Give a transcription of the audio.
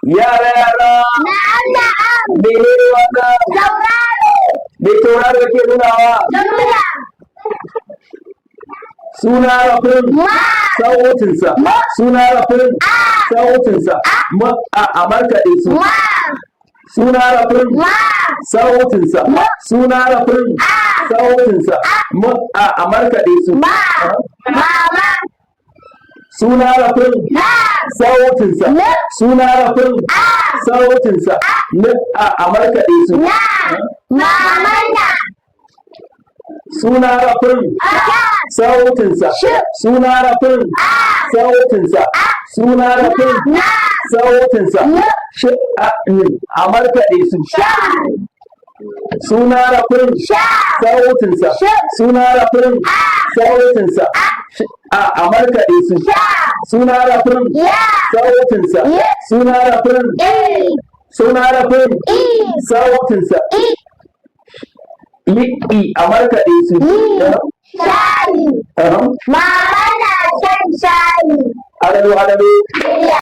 Yara yara. Na'am na'am. Menene wannan? Tauraro. Me tauraro ke nunawa? Duniya. Suna rafin sautinsa. Suna rafin sautinsa. A markaɗe su. Suna rafin sautinsa. Suna rafin sautinsa. A markaɗe su. Mama. Suna rafin sautinsa. Suna rafin sautinsa. A markaɗe su. Mamana. Suna rafin sautinsa. Suna rafin sautinsa. Suna rafin sautinsa. A markaɗe su. Suna rafin sautinsa. Suna rafin sautinsa. A markaɗe su. Suna rafin sautinsa. Suna rafin sautinsa. A markaɗe su. Shayi. Mama na shan shayi. Adado.